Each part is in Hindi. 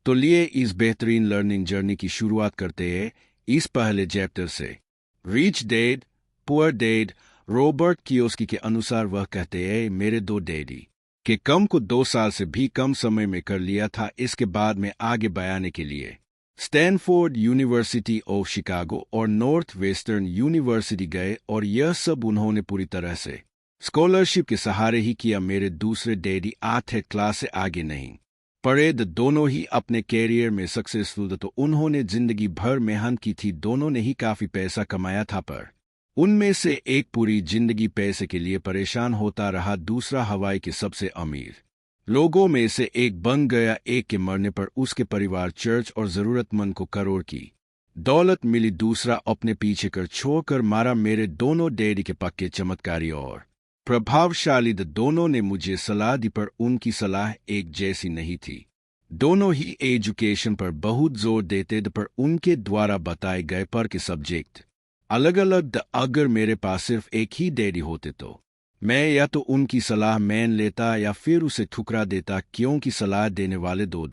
तो लिए इस बेहतरीन लर्निंग जर्नी की शुरुआत करते हैं इस पहले चैप्टर से। Rich dad poor dad. Robert Kiyosaki के अनुसार वह कहते हैं, मेरे दो डैडी के कम को 2 साल से भी कम समय में कर लिया था। इसके बाद में आगे बढ़ाने के लिए स्टैनफोर्ड यूनिवर्सिटी ऑफ शिकागो और नॉर्थ वेस्टर्न यूनिवर्सिटी गए और यह सब उन्होंने पूरी तरह से स्कॉलरशिप के सहारे ही किया। मेरे दूसरे डैडी 8th क्लास से आगे नहीं पढ़े। दोनों ही अपने कैरियर में सक्सेसफुल, तो उन्होंने जिंदगी भर मेहनत की थी। दोनों ने ही काफी पैसा कमाया था, पर उनमें से एक पूरी जिंदगी पैसे के लिए परेशान होता रहा। दूसरा हवाई के सबसे अमीर लोगों में से एक बन गया। एक के मरने पर उसके परिवार, चर्च और जरूरतमंद को करोड़ की दौलत मिली। दूसरा अपने पीछे कर छोड़कर मारा। मेरे दोनों डैडी के पक्के चमत्कारी और प्रभावशाली। दोनों ने मुझे सलाह दी, पर उनकी सलाह एक जैसी नहीं थी। दोनों ही एजुकेशन पर बहुत जोर देते थे, पर उनके द्वारा बताए गए पर के सब्जेक्ट अलग अलग। अगर मेरे पास सिर्फ एक ही डैडी होते तो मैं या तो उनकी सलाह मान लेता या फिर उसे ठुकरा देता, क्योंकि सलाह देने वाले दो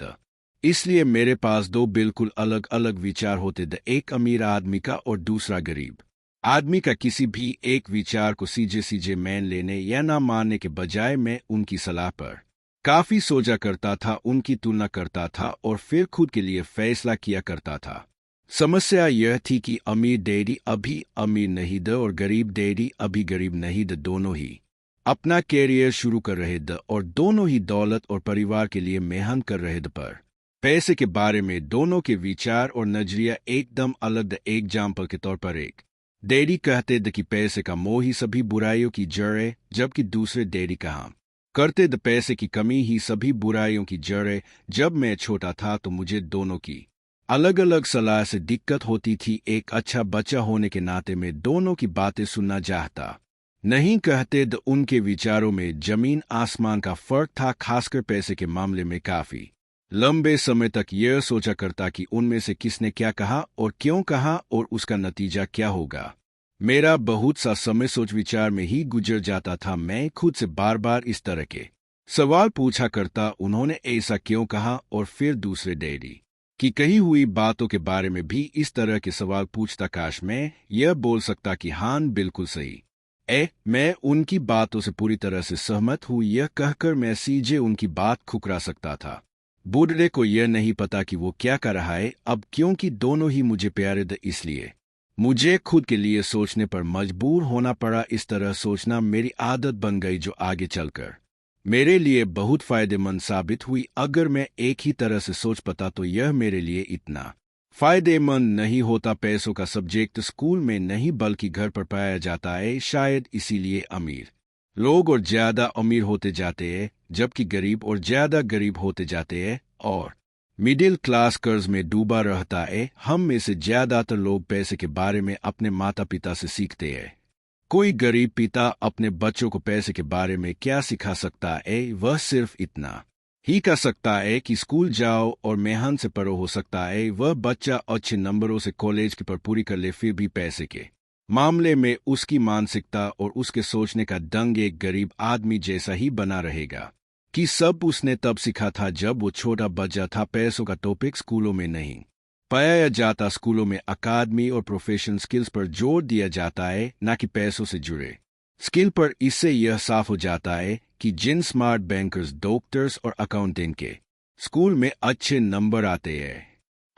इसलिए मेरे पास दो बिल्कुल अलग अलग विचार होते थे, एक अमीर आदमी का और दूसरा गरीब आदमी का। किसी भी एक विचार को सीधे सीधे मान लेने या ना मानने के बजाय मैं उनकी सलाह पर काफी सोचा करता था, उनकी तुलना करता था और फिर खुद के लिए फैसला किया करता था। समस्या यह थी कि अमीर डैडी अभी अमीर नहीं थे और गरीब डैडी अभी गरीब नहीं थे। दोनों ही अपना कैरियर शुरू कर रहे थे और दोनों ही दौलत और परिवार के लिए मेहनत कर रहे थे, पर पैसे के बारे में दोनों के विचार और नजरिया एकदम अलग थे। एग्जाम्पल के तौर पर एक डैडी कहते थे कि पैसे का मोह ही सभी बुराइयों की जड़ है, जबकि दूसरे डैडी कहा करते थे पैसे की कमी ही सभी बुराइयों की जड़ है। जब मैं छोटा था तो मुझे दोनों की अलग अलग सलाह से दिक्कत होती थी। एक अच्छा बच्चा होने के नाते मैं दोनों की बातें सुनना चाहता नहीं। कहते थे उनके विचारों में जमीन आसमान का फर्क था, खासकर पैसे के मामले में। काफी लंबे समय तक यह सोचा करता कि उनमें से किसने क्या कहा और क्यों कहा और उसका नतीजा क्या होगा। मेरा बहुत सा समय सोच विचार में ही गुजर जाता था। मैं खुद से बार बार इस तरह के सवाल पूछा करता, उन्होंने ऐसा क्यों कहा, और फिर दूसरे डैडी की कही हुई बातों के बारे में भी इस तरह के सवाल पूछता। काश मैं यह बोल सकता कि हाँ बिल्कुल सही मैं उनकी बातों से पूरी तरह से सहमत हूँ, यह कहकर मैं सीधे उनकी बात ठुकरा सकता था। बूढ़े को यह नहीं पता कि वो क्या कर रहा है अब, क्योंकि दोनों ही मुझे प्यारे थे, इसलिए मुझे खुद के लिए सोचने पर मजबूर होना पड़ा। इस तरह सोचना मेरी आदत बन गई, जो आगे चलकर मेरे लिए बहुत फायदेमंद साबित हुई। अगर मैं एक ही तरह से सोच पाता तो यह मेरे लिए इतना फायदेमंद नहीं होता। पैसों का सब्जेक्ट स्कूल में नहीं बल्कि घर पर पाया जाता है। शायद इसीलिए अमीर लोग और ज्यादा अमीर होते जाते हैं, जबकि गरीब और ज्यादा गरीब होते जाते हैं, और मिडिल क्लास कर्ज में डूबा रहता है। हम में से ज्यादातर लोग पैसे के बारे में अपने माता पिता से सीखते हैं। कोई गरीब पिता अपने बच्चों को पैसे के बारे में क्या सिखा सकता है? वह सिर्फ इतना ही कर सकता है कि स्कूल जाओ और मेहनत से पढ़ो। हो सकता है वह बच्चा अच्छे नंबरों से कॉलेज की पर पूरी कर ले, फिर भी पैसे के मामले में उसकी मानसिकता और उसके सोचने का ढंग एक गरीब आदमी जैसा ही बना रहेगा। कि सब उसने तब सीखा था जब वो छोटा बच्चा था। पैसों का टॉपिक स्कूलों में नहीं पाया जाता। स्कूलों में अकादमी और प्रोफेशनल स्किल्स पर जोर दिया जाता है, न कि पैसों से जुड़े स्किल पर। इससे यह साफ हो जाता है कि जिन स्मार्ट बैंकर्स, डॉक्टर्स और अकाउंटेंट के स्कूल में अच्छे नंबर आते हैं,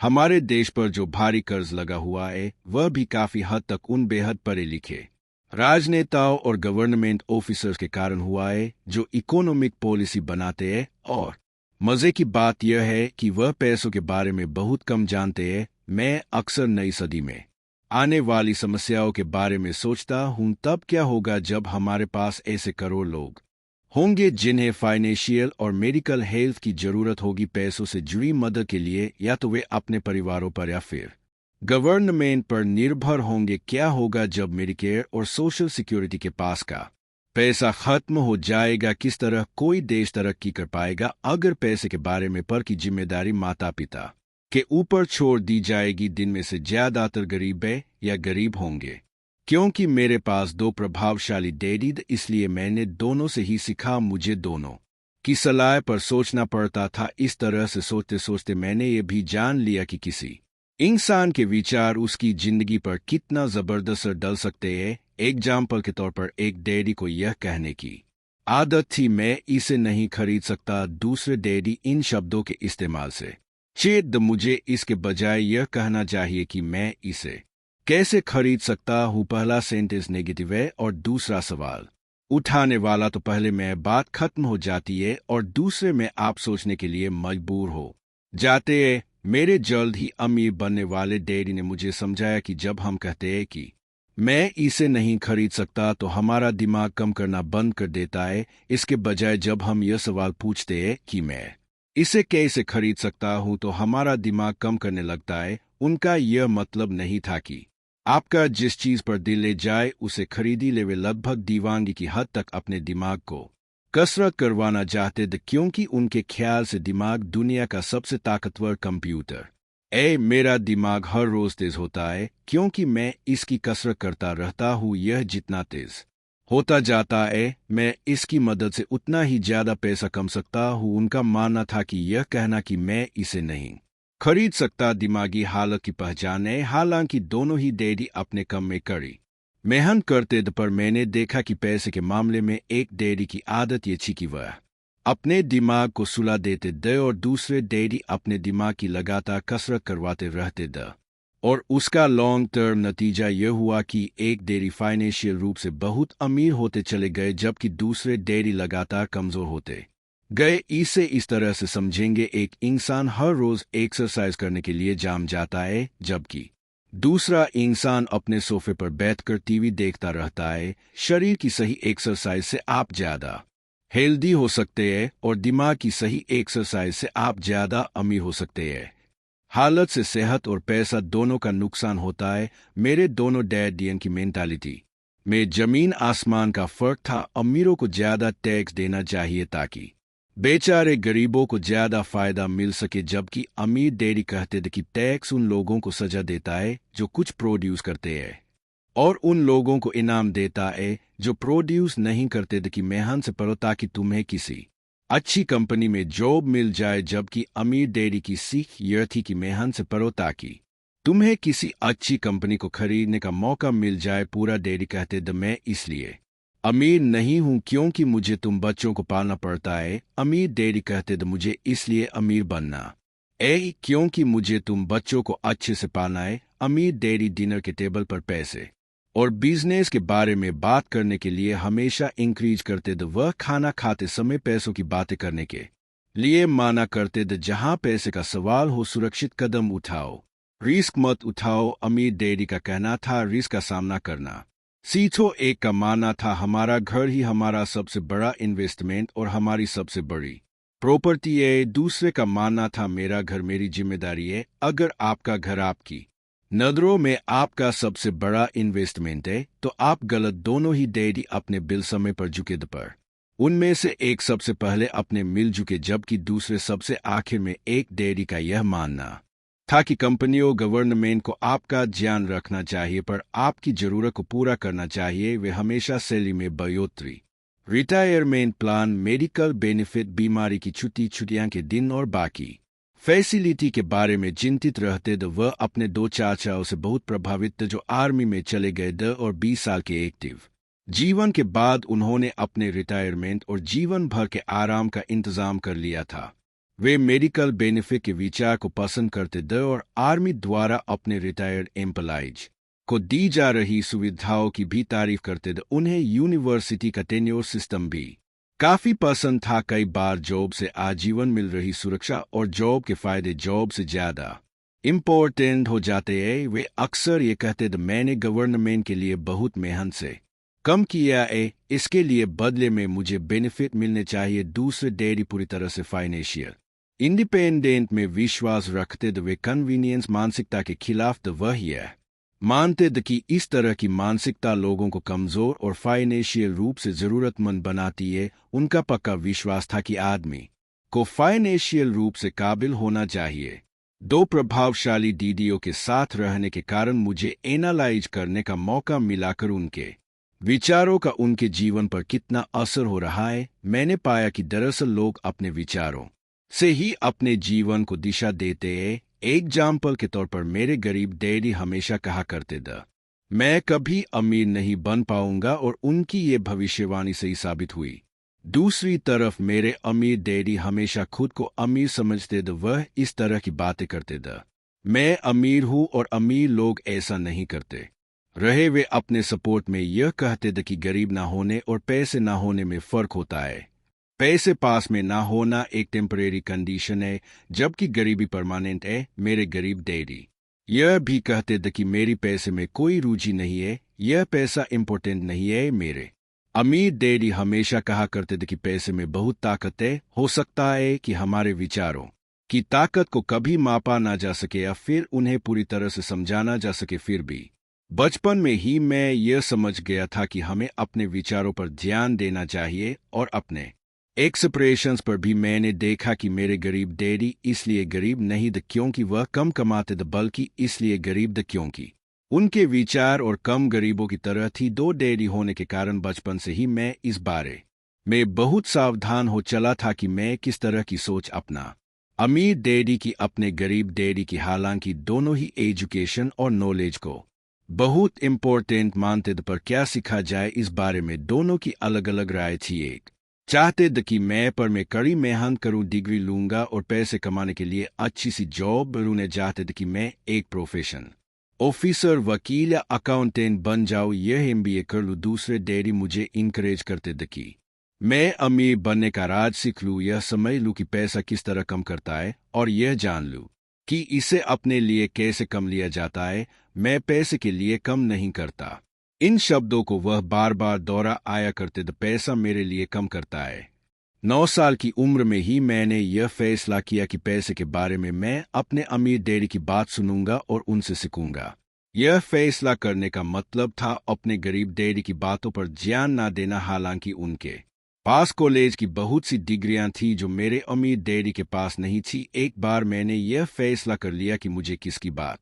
हमारे देश पर जो भारी कर्ज लगा हुआ है वह भी काफी हद तक उन बेहद पढ़े लिखे राजनेताओं और गवर्नमेंट ऑफिसर्स के कारण हुआ है, जो इकोनॉमिक पॉलिसी बनाते हैं। और मजे की बात यह है कि वह पैसों के बारे में बहुत कम जानते हैं। मैं अक्सर नई सदी में आने वाली समस्याओं के बारे में सोचता हूँ, तब क्या होगा जब हमारे पास ऐसे करोड़ लोग होंगे जिन्हें फाइनेंशियल और मेडिकल हेल्थ की जरूरत होगी। पैसों से जुड़ी मदद के लिए या तो वे अपने परिवारों पर या फिर गवर्नमेंट पर निर्भर होंगे। क्या होगा जब मेडिकेयर और सोशल सिक्योरिटी के पास का पैसा खत्म हो जाएगा? किस तरह कोई देश तरक्की कर पाएगा अगर पैसे के बारे में पर की जिम्मेदारी माता पिता के ऊपर छोड़ दी जाएगी? दिन में से ज्यादातर गरीब है या गरीब होंगे। क्योंकि मेरे पास दो प्रभावशाली डैडी, इसलिए मैंने दोनों से ही सीखा। मुझे दोनों की सलाह पर सोचना पड़ता था। इस तरह से सोचते सोचते मैंने ये भी जान लिया कि किसी इंसान के विचार उसकी जिंदगी पर कितना जबरदस्त असर डाल सकते हैं। एग्जाम्पल के तौर पर एक डैडी को यह कहने की आदत थी, मैं इसे नहीं खरीद सकता। दूसरे डैडी इन शब्दों के इस्तेमाल से चेत मुझे इसके बजाय यह कहना चाहिए कि मैं इसे कैसे खरीद सकता हूँ। पहला सेंटेंस नेगेटिव है और दूसरा सवाल उठाने वाला, तो पहले में बात खत्म हो जाती है और दूसरे में आप सोचने के लिए मजबूर हो जाते हैं। मेरे जल्द ही अमीर बनने वाले डैडी ने मुझे समझाया कि जब हम कहते हैं कि मैं इसे नहीं खरीद सकता तो हमारा दिमाग कम करना बंद कर देता है। इसके बजाय जब हम यह सवाल पूछते हैं कि मैं इसे कैसे खरीद सकता हूं तो हमारा दिमाग कम करने लगता है। उनका यह मतलब नहीं था कि आपका जिस चीज पर दिल ले जाए उसे खरीदी ले। वे लगभग दीवानगी की हद तक अपने दिमाग को कसरत करवाना चाहते थे, क्योंकि उनके ख्याल से दिमाग दुनिया का सबसे ताकतवर कंप्यूटर मेरा दिमाग हर रोज तेज होता है क्योंकि मैं इसकी कसरत करता रहता हूँ। यह जितना तेज होता जाता है मैं इसकी मदद से उतना ही ज्यादा पैसा कमा सकता हूँ। उनका मानना था कि यह कहना कि मैं इसे नहीं खरीद सकता दिमागी हालत की पहचान है। हालांकि दोनों ही डैडी अपने काम में कड़ी मेहनत करते थे, पर मैंने देखा कि पैसे के मामले में एक डैडी की आदत ये थी कि वह अपने दिमाग को सुला देते थे और दूसरे डैडी अपने दिमाग की लगातार कसरत करवाते रहते थे। और उसका लॉन्ग टर्म नतीजा यह हुआ कि एक डैडी फाइनेंशियल रूप से बहुत अमीर होते चले गए जबकि दूसरे डैडी लगातार कमजोर होते गए। इसे इस तरह से समझेंगे, एक इंसान हर रोज एक्सरसाइज करने के लिए जाम जाता है जबकि दूसरा इंसान अपने सोफे पर बैठकर टीवी देखता रहता है। शरीर की सही एक्सरसाइज से आप ज्यादा हेल्दी हो सकते हैं और दिमाग की सही एक्सरसाइज से आप ज्यादा अमीर हो सकते हैं। हालत से सेहत और पैसा दोनों का नुकसान होता है। मेरे दोनों डैडियन की मेंटालिटी में जमीन आसमान का फर्क था। अमीरों को ज्यादा टैक्स देना चाहिए ताकि बेचारे गरीबों को ज्यादा फायदा मिल सके, जबकि अमीर डैडी कहते थे कि टैक्स उन लोगों को सजा देता है जो कुछ प्रोड्यूस करते हैं और उन लोगों को इनाम देता है जो प्रोड्यूस नहीं करते थे कि मेहनत से पढ़ो ताकि तुम्हें किसी अच्छी कंपनी में जॉब मिल जाए। जबकि अमीर डैडी की सीख यह थी कि मेहनत से पढ़ो ताकि तुम्हें किसी अच्छी कंपनी को खरीदने का मौका मिल जाए। पूरा डैडी कहते थे मैं इसलिए अमीर नहीं हूं क्योंकि मुझे तुम बच्चों को पालना पड़ता है। अमीर डैडी कहते थे मुझे इसलिए अमीर बनना क्योंकि मुझे तुम बच्चों को अच्छे से पालना है। अमीर डैडी डिनर के टेबल पर पैसे और बिजनेस के बारे में बात करने के लिए हमेशा इंक्रीज करते थे। वह खाना खाते समय पैसों की बातें करने के लिए माना करते थे। जहां पैसे का सवाल हो सुरक्षित कदम उठाओ, रिस्क मत उठाओ। अमीर डैडी का कहना था रिस्क का सामना करना सीखो। एक का मानना था हमारा घर ही हमारा सबसे बड़ा इन्वेस्टमेंट और हमारी सबसे बड़ी प्रॉपर्टी है। दूसरे का मानना था मेरा घर मेरी जिम्मेदारी है। अगर आपका घर आपकी नजरों में आपका सबसे बड़ा इन्वेस्टमेंट है तो आप गलत। दोनों ही डैडी अपने बिल समय पर झुके थे, पर उनमें से एक सबसे पहले अपने मिल झुके जबकि दूसरे सबसे आखिर में। एक डैडी का यह मानना था कि कंपनियों गवर्नमेंट को आपका ध्यान रखना चाहिए पर आपकी जरूरत को पूरा करना चाहिए। वे हमेशा सैलरी में बढ़ोतरी, रिटायरमेंट प्लान, मेडिकल बेनिफिट, बीमारी की छुट्टियां के दिन और बाकी फैसिलिटी के बारे में चिंतित रहते थे। वह अपने दो चाचाओं से बहुत प्रभावित थे जो आर्मी में चले गए थे और 20 साल के एक्टिव जीवन के बाद उन्होंने अपने रिटायरमेंट और जीवन भर के आराम का इंतजाम कर लिया था। वे मेडिकल बेनिफिट के विचार को पसंद करते थे और आर्मी द्वारा अपने रिटायर्ड एम्प्लॉइज को दी जा रही सुविधाओं की भी तारीफ करते थे। उन्हें यूनिवर्सिटी का टेन्योर सिस्टम भी काफी पसंद था। कई बार जॉब से आजीवन मिल रही सुरक्षा और जॉब के फायदे जॉब से ज्यादा इम्पोर्टेंट हो जाते हैं। वे अक्सर ये कहते थे मैंने गवर्नमेंट के लिए बहुत मेहनत से कम किया है, इसके लिए बदले में मुझे बेनिफिट मिलने चाहिए। दूसरे डैडी पूरी तरह से फाइनेंशियल इंडिपेंडेंट में विश्वास रखते थे। वे कन्वीनियंस मानसिकता के खिलाफ थे। वह यह मानते थे कि इस तरह की मानसिकता लोगों को कमजोर और फाइनेंशियल रूप से जरूरतमंद बनाती है। उनका पक्का विश्वास था कि आदमी को फाइनेंशियल रूप से काबिल होना चाहिए। दो प्रभावशाली डीडीओ के साथ रहने के कारण मुझे एनालाइज करने का मौका मिलाकर उनके विचारों का उनके जीवन पर कितना असर हो रहा है, मैंने पाया कि दरअसल लोग अपने विचारों से ही अपने जीवन को दिशा देते हैं। एग्जाम्पल के तौर पर मेरे गरीब डैडी हमेशा कहा करते थे, मैं कभी अमीर नहीं बन पाऊंगा, और उनकी ये भविष्यवाणी सही साबित हुई। दूसरी तरफ मेरे अमीर डैडी हमेशा खुद को अमीर समझते थे। वह इस तरह की बातें करते थे, मैं अमीर हूं और अमीर लोग ऐसा नहीं करते रहे। वे अपने सपोर्ट में यह कहते थे कि गरीब ना होने और पैसे ना होने में फर्क होता है। पैसे पास में ना होना एक टेम्परेरी कंडीशन है, जबकि गरीबी परमानेंट है। मेरे गरीब डैडी यह भी कहते थे कि मेरी पैसे में कोई रुचि नहीं है, यह पैसा इम्पोर्टेंट नहीं है। मेरे अमीर डैडी हमेशा कहा करते थे कि पैसे में बहुत ताकत है, हो सकता है कि हमारे विचारों की ताकत को कभी मापा ना जा सके या फिर उन्हें पूरी तरह से समझाना जा सके। फिर भी बचपन में ही मैं यह समझ गया था कि हमें अपने विचारों पर ध्यान देना चाहिए और अपने एक्सप्रेशंस पर भी। मैंने देखा कि मेरे गरीब डैडी इसलिए गरीब नहीं थे क्योंकि वह कम कमाते थे, बल्कि इसलिए गरीब थे क्योंकि उनके विचार और कम गरीबों की तरह थी। दो डैडी होने के कारण बचपन से ही मैं इस बारे में बहुत सावधान हो चला था कि मैं किस तरह की सोच अपना अमीर डैडी की अपने गरीब डैडी की। हालांकि दोनों ही एजुकेशन और नॉलेज को बहुत इम्पोर्टेंट मानते थे, पर क्या सीखा जाए इस बारे में दोनों की अलग अलग राय थी। एक चाहते थे कि मैं कड़ी मेहनत करूं, डिग्री लूंगा और पैसे कमाने के लिए अच्छी सी जॉब। उन्हें चाहते थे कि मैं एक प्रोफेशन ऑफिसर, वकील या अकाउंटेंट बन जाऊं, यह एमबीए कर लूं। दूसरे डैडी मुझे इनकरेज करते थे कि मैं अमीर बनने का राज सीख लूं, यह समझ लूं कि पैसा किस तरह कम करता है और यह जान लूं कि इसे अपने लिए कैसे कम लिया जाता है। मैं पैसे के लिए कम नहीं करता। इन शब्दों को वह बार बार दोहरा आया करते थे, पैसा मेरे लिए कम करता है। 9 साल की उम्र में ही मैंने यह फैसला किया कि पैसे के बारे में मैं अपने अमीर डैडी की बात सुनूंगा और उनसे सीखूंगा। यह फैसला करने का मतलब था अपने गरीब डैडी की बातों पर ध्यान ना देना। हालांकि उनके पास कॉलेज की बहुत सी डिग्रियां थी जो मेरे अमीर डैडी के पास नहीं थी। एक बार मैंने यह फैसला कर लिया कि मुझे किसकी बात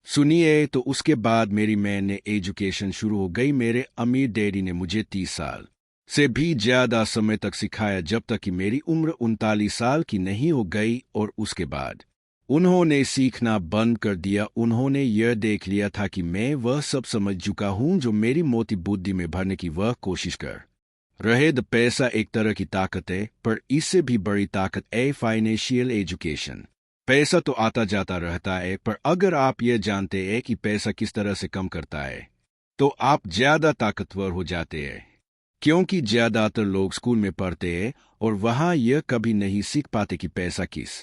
सुनिए, तो उसके बाद मेरी मैंने एजुकेशन शुरू हो गई। मेरे अमीर डैडी ने मुझे 30 साल से भी ज्यादा समय तक सिखाया, जब तक कि मेरी उम्र 39 साल की नहीं हो गई, और उसके बाद उन्होंने सीखना बंद कर दिया। उन्होंने यह देख लिया था कि मैं वह सब समझ चुका हूं जो मेरी मोटी बुद्धि में भरने की वह कोशिश कर रहे थे। पैसा एक तरह की ताकत है, पर इससे भी बड़ी ताकत है फाइनेंशियल एजुकेशन। पैसा तो आता जाता रहता है, पर अगर आप यह जानते हैं कि पैसा किस तरह से कम करता है, तो आप ज्यादा ताकतवर हो जाते हैं। क्योंकि ज्यादातर लोग स्कूल में पढ़ते हैं और वहां यह कभी नहीं सीख पाते कि पैसा किस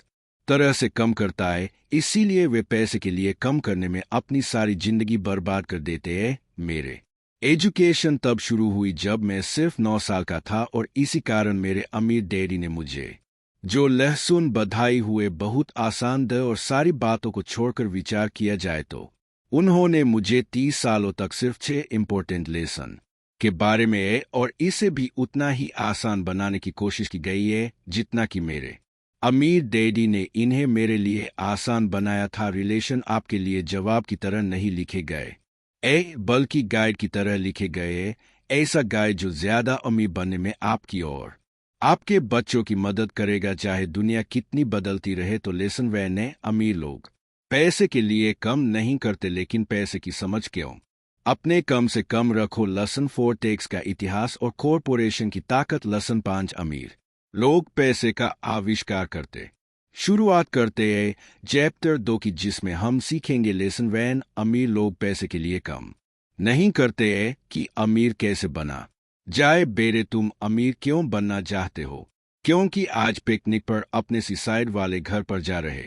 तरह से कम करता है, इसीलिए वे पैसे के लिए कम करने में अपनी सारी जिंदगी बर्बाद कर देते हैं। मेरे एजुकेशन तब शुरू हुई जब मैं सिर्फ 9 साल का था, और इसी कारण मेरे अमीर डैडी ने मुझे जो लहसुन बधाई हुए बहुत आसान थे, और सारी बातों को छोड़कर विचार किया जाए तो उन्होंने मुझे 30 सालों तक सिर्फ 6 इम्पोर्टेंट लेसन के बारे में है, और इसे भी उतना ही आसान बनाने की कोशिश की गई है जितना कि मेरे अमीर डैडी ने इन्हें मेरे लिए आसान बनाया था। रिलेशन आपके लिए जवाब की तरह नहीं लिखे गए बल्कि गाइड की तरह लिखे गए। ऐसा गाइड जो ज्यादा अमीर बनने में आपकी और आपके बच्चों की मदद करेगा, चाहे दुनिया कितनी बदलती रहे। तो लेसन वैन है, अमीर लोग पैसे के लिए कम नहीं करते, लेकिन पैसे की समझ क्यों अपने कम से कम रखो। लेसन 4 टैक्स का इतिहास और कॉरपोरेशन की ताकत। लेसन 5 अमीर लोग पैसे का आविष्कार करते शुरुआत करते हैं चैप्टर 2 की, जिसमें हम सीखेंगे लेसन 1 अमीर लोग पैसे के लिए कम नहीं करते हैं कि अमीर कैसे बना जाए। बेरे तुम अमीर क्यों बनना चाहते हो? क्योंकि आज पिकनिक पर अपने साइड वाले घर पर जा रहे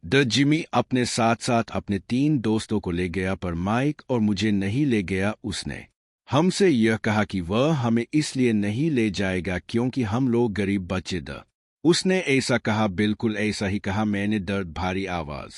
द जिमी अपने साथ साथ अपने 3 दोस्तों को ले गया, पर माइक और मुझे नहीं ले गया। उसने हमसे यह कहा कि वह हमें इसलिए नहीं ले जाएगा क्योंकि हम लोग गरीब बच्चे थे। उसने ऐसा कहा, बिल्कुल ऐसा ही कहा मैंने दर्द भारी आवाज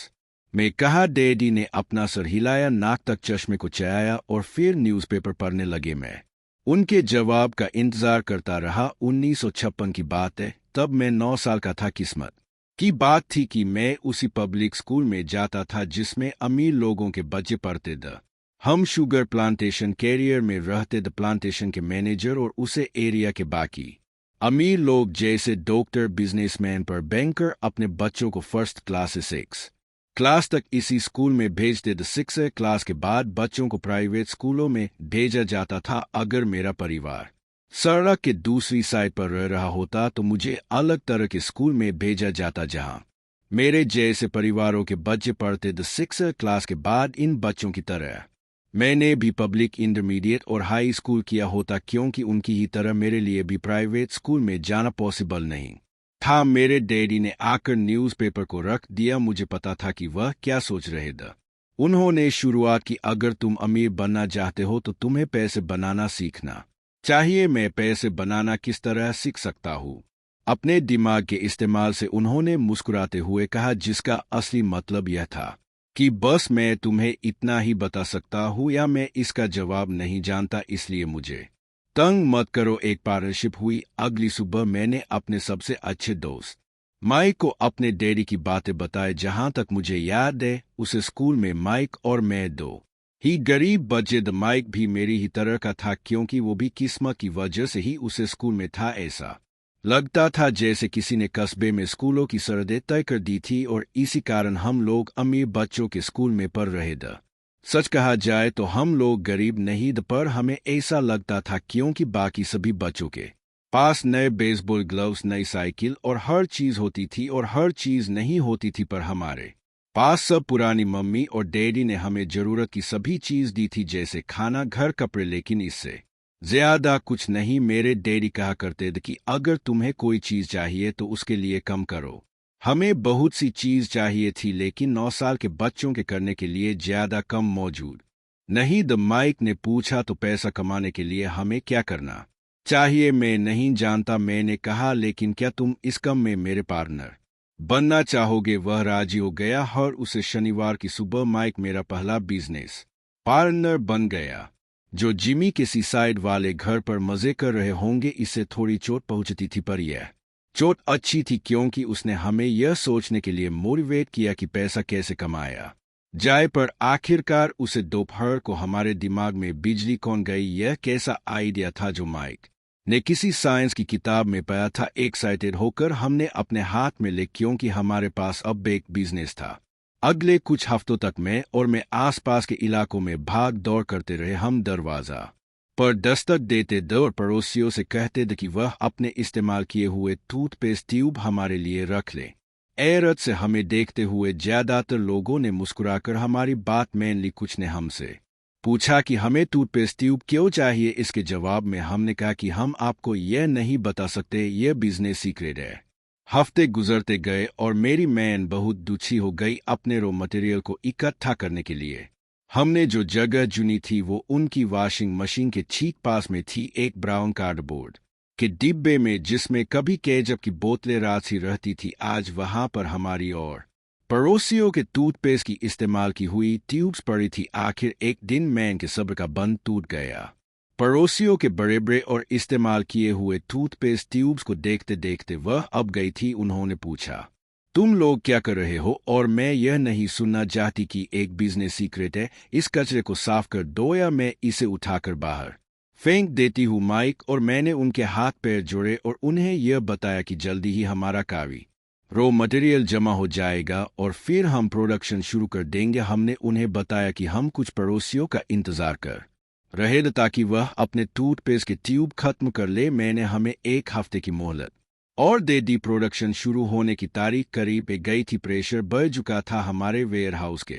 में कहा। डैडी ने अपना सर हिलाया, नाक तक चश्मे को चढ़ाया और फिर न्यूज़पेपर पढ़ने लगे। मैं उनके जवाब का इंतजार करता रहा। 1956 की बात है, तब मैं 9 साल का था। किस्मत की बात थी कि मैं उसी पब्लिक स्कूल में जाता था जिसमें अमीर लोगों के बच्चे पढ़ते थे। हम शुगर प्लांटेशन कैरियर में रहते द प्लांटेशन के मैनेजर और उसे एरिया के बाकी अमीर लोग जैसे डॉक्टर, बिजनेसमैन पर बैंकर अपने बच्चों को फर्स्ट क्लास से 6 क्लास तक इसी स्कूल में भेजते द 6 क्लास के बाद बच्चों को प्राइवेट स्कूलों में भेजा जाता था। अगर मेरा परिवार सड़क के दूसरी साइड पर रह रहा होता तो मुझे अलग तरह के स्कूल में भेजा जाता जहां मेरे जैसे परिवारों के बच्चे पढ़ते द 6 क्लास के बाद। इन बच्चों की तरह मैंने भी पब्लिक इंटरमीडिएट और हाई स्कूल किया होता, क्योंकि उनकी ही तरह मेरे लिए भी प्राइवेट स्कूल में जाना पॉसिबल नहीं था। मेरे डैडी ने आकर न्यूज़पेपर को रख दिया। मुझे पता था कि वह क्या सोच रहे थे। उन्होंने शुरुआत की, अगर तुम अमीर बनना चाहते हो तो तुम्हें पैसे बनाना सीखना चाहिए। मैं पैसे बनाना किस तरह सीख सकता हूँ? अपने दिमाग के इस्तेमाल से उन्होंने मुस्कुराते हुए कहा, जिसका असली मतलब यह था कि बस मैं तुम्हें इतना ही बता सकता हूँ या मैं इसका जवाब नहीं जानता, इसलिए मुझे तंग मत करो। एक पार्टनरशिप हुई। अगली सुबह मैंने अपने सबसे अच्छे दोस्त माइक को अपने डैडी की बातें बताए। जहां तक मुझे याद है उसे स्कूल में माइक और मैं दो ही गरीब बच्चे। द माइक भी मेरी ही तरह का था, क्योंकि वो भी किस्मत की वजह से ही उसे स्कूल में था। ऐसा लगता था जैसे किसी ने कस्बे में स्कूलों की सरहदें तय कर दी थी और इसी कारण हम लोग अमीर बच्चों के स्कूल में पढ़ रहे थे। सच कहा जाए तो हम लोग गरीब नहीं थे, पर हमें ऐसा लगता था क्योंकि बाकी सभी बच्चों के पास नए बेसबॉल ग्लव्स, नई साइकिल और हर चीज होती थी और हर चीज नहीं होती थी, पर हमारे पास सब पुरानी मम्मी और डैडी ने हमें जरूरत की सभी चीज दी थी, जैसे खाना, घर, कपड़े, लेकिन इससे ज्यादा कुछ नहीं। मेरे डैडी कहा करते थे कि अगर तुम्हें कोई चीज चाहिए तो उसके लिए कम करो। हमें बहुत सी चीज चाहिए थी, लेकिन 9 साल के बच्चों के करने के लिए ज्यादा कम मौजूद नहीं। द माइक ने पूछा, तो पैसा कमाने के लिए हमें क्या करना चाहिए? मैं नहीं जानता, मैंने कहा, लेकिन क्या तुम इस काम में मेरे पार्टनर बनना चाहोगे? वह राजी हो गया और उसे शनिवार की सुबह माइक मेरा पहला बिजनेस पार्टनर बन गया। जो जिमी के सीसाइड वाले घर पर मजे कर रहे होंगे, इससे थोड़ी चोट पहुंचती थी, पर यह चोट अच्छी थी क्योंकि उसने हमें यह सोचने के लिए मोटिवेट किया कि पैसा कैसे कमाया जाए। पर आखिरकार उसे दोपहर को हमारे दिमाग में बिजली कौन गई। यह कैसा आइडिया था जो माइक ने किसी साइंस की किताब में पाया था। एक्साइटेड होकर हमने अपने हाथ में ले, क्योंकि हमारे पास अब एक बिजनेस था। अगले कुछ हफ्तों तक मैं आसपास के इलाकों में भाग दौड़ करते रहे। हम दरवाजा पर दस्तक देते थे और पड़ोसियों से कहते थे कि वह अपने इस्तेमाल किए हुए टूथपेस्ट ट्यूब हमारे लिए रख ले। हैरत से हमें देखते हुए ज्यादातर लोगों ने मुस्कुराकर हमारी बात मान ली। कुछ ने हमसे पूछा कि हमें टूथपेस्ट ट्यूब क्यों चाहिए। इसके जवाब में हमने कहा कि हम आपको यह नहीं बता सकते, यह बिजनेस सीक्रेट है। हफ्ते गुजरते गए और मेरी मैन बहुत दुखी हो गई। अपने रॉ मटेरियल को इकट्ठा करने के लिए हमने जो जगह चुनी थी वो उनकी वॉशिंग मशीन के ठीक पास में थी, एक ब्राउन कार्डबोर्ड के डिब्बे में, जिसमें कभी केचप की बोतलें रात ही रहती थी। आज वहां पर हमारी और पड़ोसियों के टूथपेस्ट की इस्तेमाल की हुई ट्यूब्स पड़ी थी। आखिर एक दिन मैन के सब्र का बंध टूट गया। पड़ोसियों के बड़े बड़े और इस्तेमाल किए हुए टूथपेस्ट ट्यूब्स को देखते देखते वह अब गई थी। उन्होंने पूछा, तुम लोग क्या कर रहे हो? और मैं यह नहीं सुनना चाहती कि एक बिजनेस सीक्रेट है। इस कचरे को साफ कर दो या मैं इसे उठाकर बाहर फेंक देती हूँ। माइक और मैंने उनके हाथ पैर जोड़े और उन्हें यह बताया कि जल्दी ही हमारा कावी रॉ मटेरियल जमा हो जाएगा और फिर हम प्रोडक्शन शुरू कर देंगे। हमने उन्हें बताया कि हम कुछ पड़ोसियों का इंतजार कर रहे थे ताकि वह अपने टूथपेस्ट के ट्यूब खत्म कर ले। मैंने हमें 1 हफ्ते की मोहलत और दे दी। प्रोडक्शन शुरू होने की तारीख करीब गई थी। प्रेशर बढ़ चुका था। हमारे वेयरहाउस के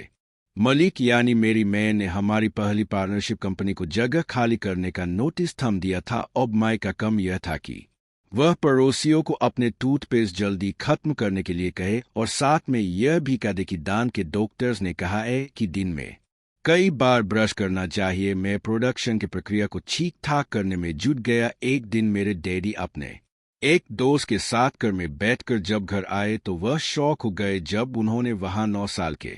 मलिक यानी मेरी मैन ने हमारी पहली पार्टनरशिप कंपनी को जगह खाली करने का नोटिस थम दिया था। अब माइक का काम यह था कि वह पड़ोसियों को अपने टूथपेस्ट जल्दी खत्म करने के लिए कहे और साथ में यह भी कह दे कि दान के डॉक्टर्स ने कहा है कि दिन में कई बार ब्रश करना चाहिए। मैं प्रोडक्शन की प्रक्रिया को ठीक ठाक करने में जुट गया। एक दिन मेरे डैडी अपने एक दोस्त के साथ घर में बैठकर जब घर आए तो वह शौक हो गए जब उन्होंने वहां 9 साल के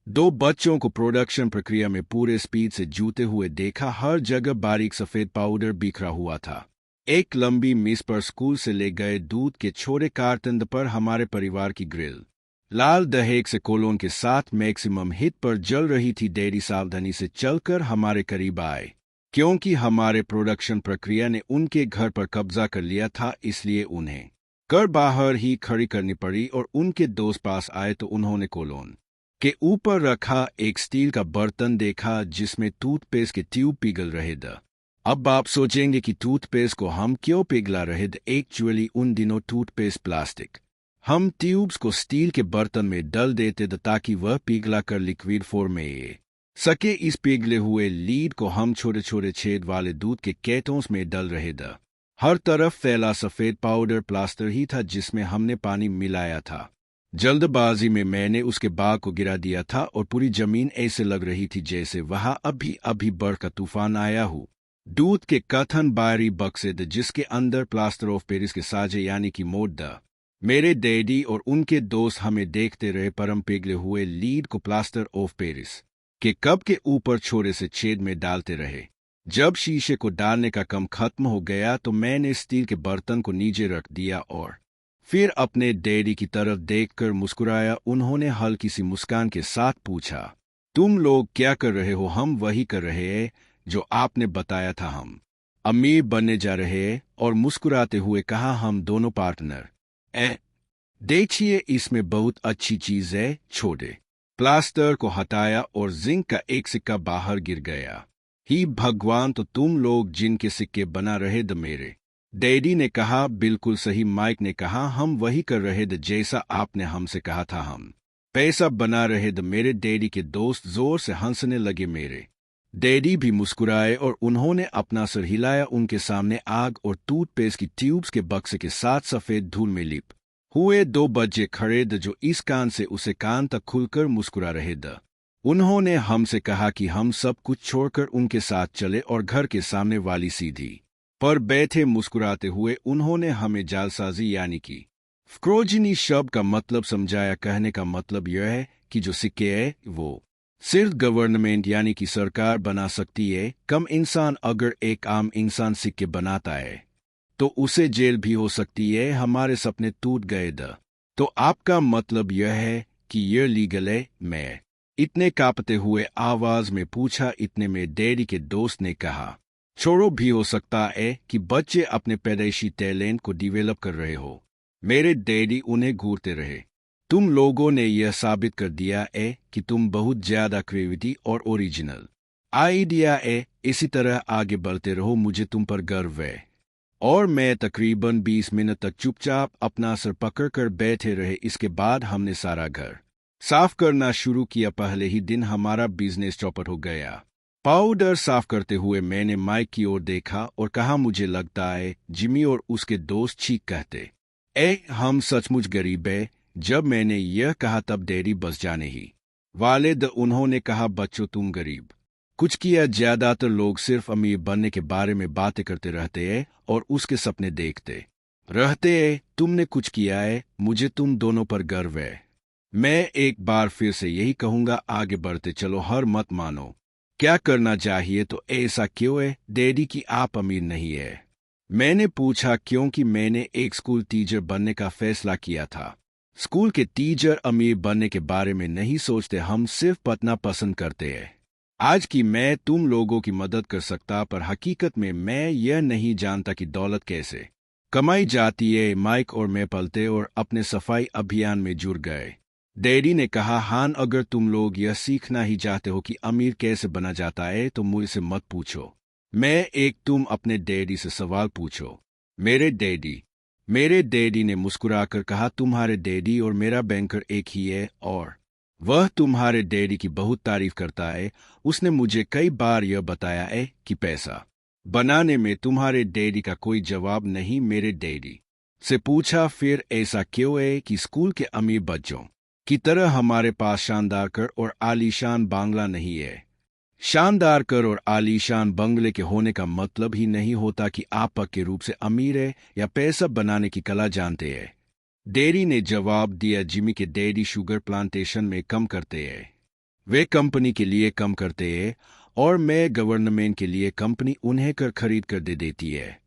2 बच्चों को प्रोडक्शन प्रक्रिया में पूरे स्पीड से जूते हुए देखा। हर जगह बारीक सफेद पाउडर बिखरा हुआ था। एक लंबी मिस पर स्कूल से ले गए दूध के छोटे कार्टन पर हमारे परिवार की ग्रिल लाल दहेक से कोलोन के साथ मैक्सिमम हिट पर जल रही थी डेयरी सावधानी से चलकर हमारे करीब आए। क्योंकि हमारे प्रोडक्शन प्रक्रिया ने उनके घर पर कब्जा कर लिया था, इसलिए उन्हें कर बाहर ही खड़ी करनी पड़ी और उनके दोस्त पास आए तो उन्होंने कोलोन के ऊपर रखा एक स्टील का बर्तन देखा जिसमें टूथपेस्ट के ट्यूब पिघल रहे थे। अब आप सोचेंगे कि टूथपेस्ट को हम क्यों पिघला रहे थे। एक्चुअली उन दिनों टूथपेस्ट प्लास्टिक, हम ट्यूब्स को स्टील के बर्तन में डाल देते थे ताकि वह पिघला कर लिक्विड फॉर्म में ये सके। इस पिघले हुए लीड को हम छोटे छोटे छेद वाले दूध के कैटोन्स में डाल रहे थे। हर तरफ फैला सफेद पाउडर प्लास्टर ही था जिसमें हमने पानी मिलाया था। जल्दबाजी में मैंने उसके बाग को गिरा दिया था और पूरी जमीन ऐसे लग रही थी जैसे वहां अभी अभी बर्फ का तूफान आया हो। दूध के कथन बाहरी बक्से थे जिसके अंदर प्लास्टर ऑफ पेरिस के साजे यानी कि मोड द मेरे डैडी और उनके दोस्त हमें देखते रहे परम पिघले हुए लीड को प्लास्टर ऑफ पेरिस के कप के ऊपर छोरे से छेद में डालते रहे। जब शीशे को डालने का कम खत्म हो गया तो मैंने स्टील के बर्तन को नीचे रख दिया और फिर अपने डैडी की तरफ देखकर मुस्कुराया। उन्होंने हल्की सी मुस्कान के साथ पूछा, तुम लोग क्या कर रहे हो? हम वही कर रहे हैं जो आपने बताया था, हम अमीर बनने जा रहे हैं। और मुस्कुराते हुए कहा, हम दोनों पार्टनर। देखिए इसमें बहुत अच्छी चीज है। छोटे प्लास्टर को हटाया और जिंक का एक सिक्का बाहर गिर गया। ही भगवान, तो तुम लोग जिनके सिक्के बना रहे थे? मेरे डैडी ने कहा। बिल्कुल सही, माइक ने कहा, हम वही कर रहे थे जैसा आपने हमसे कहा था, हम पैसा बना रहे थे। मेरे डैडी के दोस्त जोर से हंसने लगे। मेरे डैडी भी मुस्कुराए और उन्होंने अपना सर हिलाया। उनके सामने आग और टूथपेस्ट की ट्यूब्स के बक्से के साथ सफेद धूल में लिप हुए दो बच्चे खड़े थे जो इस कान से उसे कान तक खुलकर मुस्कुरा रहे थे। उन्होंने हमसे कहा कि हम सब कुछ छोड़कर उनके साथ चले और घर के सामने वाली सीढ़ी पर बैठे। मुस्कुराते हुए उन्होंने हमें जालसाजी यानी कि फ्रोजिनी शब्द का मतलब समझाया। कहने का मतलब यह है कि जो सिक्के है वो सिर्फ गवर्नमेंट यानी कि सरकार बना सकती है। कम इंसान अगर एक आम इंसान सिक्के बनाता है तो उसे जेल भी हो सकती है। हमारे सपने टूट गए थे। तो आपका मतलब यह है कि यह लीगल है? मैं इतने कांपते हुए आवाज में पूछा। इतने में डैडी के दोस्त ने कहा, छोड़ो, भी हो सकता है कि बच्चे अपने पैदाइशी टैलेंट को डिवेलप कर रहे हो। मेरे डैडी उन्हें घूरते रहे। तुम लोगों ने यह साबित कर दिया है कि तुम बहुत ज्यादा क्रिएटिव और ओरिजिनल आइडिया है। इसी तरह आगे बढ़ते रहो, मुझे तुम पर गर्व है। और मैं तकरीबन 20 मिनट तक चुपचाप अपना सर पकड़कर बैठे रहे। इसके बाद हमने सारा घर साफ करना शुरू किया। पहले ही दिन हमारा बिजनेस चौपट हो गया। पाउडर साफ करते हुए मैंने माइक की ओर देखा और कहा, मुझे लगता है जिमी और उसके दोस्त ठीक कहते, हम सचमुच गरीब है। जब मैंने यह कहा तब डैडी बस जाने ही वाले थे। उन्होंने कहा, बच्चों तुम गरीब कुछ किया। ज्यादातर लोग सिर्फ अमीर बनने के बारे में बातें करते रहते हैं और उसके सपने देखते रहते हैं। तुमने कुछ किया है, मुझे तुम दोनों पर गर्व है। मैं एक बार फिर से यही कहूंगा, आगे बढ़ते चलो, हर मत मानो। क्या करना चाहिए तो ऐसा क्यों है डैडी कि आप अमीर नहीं है? मैंने पूछा। क्योंकि मैंने एक स्कूल टीचर बनने का फैसला किया था। स्कूल के टीचर अमीर बनने के बारे में नहीं सोचते, हम सिर्फ पढ़ना पसंद करते हैं। आज की मैं तुम लोगों की मदद कर सकता, पर हकीकत में मैं यह नहीं जानता कि दौलत कैसे कमाई जाती है। माइक और मैं पलटे और अपने सफाई अभियान में जुड़ गए। डैडी ने कहा, हान, अगर तुम लोग यह सीखना ही चाहते हो कि अमीर कैसे बना जाता है तो मुझसे मत पूछो। तुम अपने डैडी से सवाल पूछो। मेरे डैडी ने मुस्कुराकर कहा, तुम्हारे डैडी और मेरा बैंकर एक ही है और वह तुम्हारे डैडी की बहुत तारीफ करता है। उसने मुझे कई बार यह बताया है कि पैसा बनाने में तुम्हारे डैडी का कोई जवाब नहीं। मेरे डैडी से पूछा, फिर ऐसा क्यों है कि स्कूल के अमीर बच्चों की तरह हमारे पास शानदार घर और आलीशान बांग्ला नहीं है? शानदार घर और आलीशान बंगले के होने का मतलब ही नहीं होता कि आप पक्के रूप से अमीर है या पैसा बनाने की कला जानते हैं। डैडी ने जवाब दिया, जिमी के डैडी शुगर प्लांटेशन में काम करते हैं। वे कंपनी के लिए काम करते हैं और मैं गवर्नमेंट के लिए। कंपनी उन्हें कर खरीद कर दे देती है।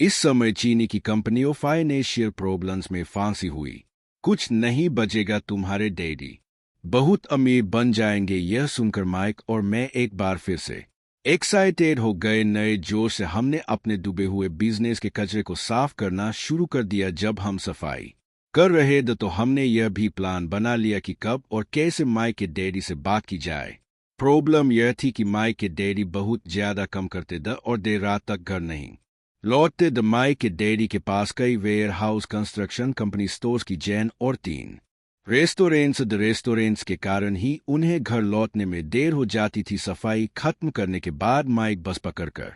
इस समय चीनी की कंपनियों फाइनेंशियल प्रॉब्लम्स में फांसी हुई कुछ नहीं बचेगा तुम्हारे डैडी बहुत अमीर बन जाएंगे। यह सुनकर माइक और मैं एक बार फिर से एक्साइटेड हो गए। नए जोश से हमने अपने डूबे हुए बिजनेस के कचरे को साफ करना शुरू कर दिया। जब हम सफाई कर रहे थे तो हमने यह भी प्लान बना लिया कि कब और कैसे माइक के डैडी से बात की जाए। प्रॉब्लम यह थी कि माइक के डैडी बहुत ज्यादा कम करते थे और देर रात तक घर नहीं लौटते द माइक के डैडी के पास कई warehouse construction company stores की चेन और 3 रेस्टोरेंट्स के कारण ही उन्हें घर लौटने में देर हो जाती थी। सफाई खत्म करने के बाद माइक बस पकड़कर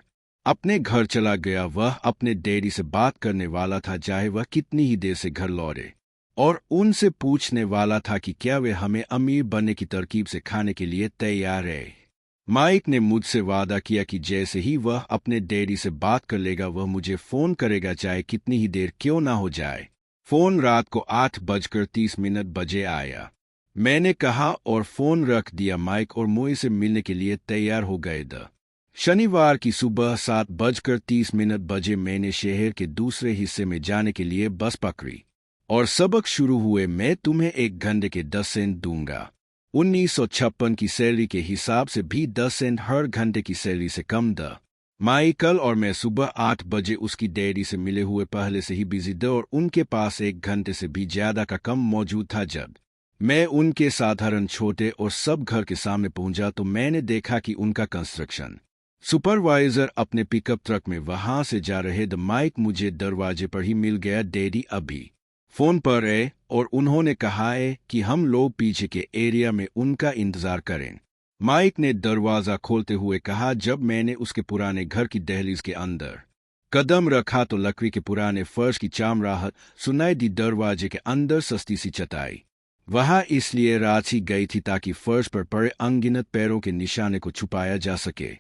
अपने घर चला गया। वह अपने डैडी से बात करने वाला था चाहे वह कितनी ही देर से घर लौटे, और उनसे पूछने वाला था कि क्या वे हमें अमीर बनने की तरकीब से खाने के लिए तैयार है। माइक ने मुझसे वादा किया कि जैसे ही वह अपने डैडी से बात कर लेगा वह मुझे फोन करेगा चाहे कितनी ही देर क्यों ना हो जाए। फोन रात को 8:30 बजे आया। मैंने कहा और फोन रख दिया। माइक और मुझे से मिलने के लिए तैयार हो गए थे। शनिवार की सुबह 7:30 बजे मैंने शहर के दूसरे हिस्से में जाने के लिए बस पकड़ी और सबक शुरू हुए। मैं तुम्हें 1 घंटे के 10 सेंट दूंगा। 1956 की सैलरी के हिसाब से भी 10 सेंट हर घंटे की सैलरी से कम था। माइकल और मैं सुबह 8 बजे उसकी डैडी से मिले हुए पहले से ही बिजी थे और उनके पास 1 घंटे से भी ज्यादा का कम मौजूद था। जब मैं उनके साधारण छोटे और सब घर के सामने पहुंचा तो मैंने देखा कि उनका कंस्ट्रक्शन सुपरवाइजर अपने पिकअप ट्रक में वहां से जा रहे थे। माइक मुझे दरवाजे पर ही मिल गया। डैडी अभी फोन पर है और उन्होंने कहा है कि हम लोग पीछे के एरिया में उनका इंतजार करें। माइक ने दरवाजा खोलते हुए कहा। जब मैंने उसके पुराने घर की दहलीज के अंदर कदम रखा तो लकड़ी के पुराने फर्श की चामराहट सुनाई दी। दरवाजे के अंदर सस्ती सी चटाई वहां इसलिए राखी गई थी ताकि फर्श पर पड़े अनगिनत पैरों के निशाने को छुपाया जा सके।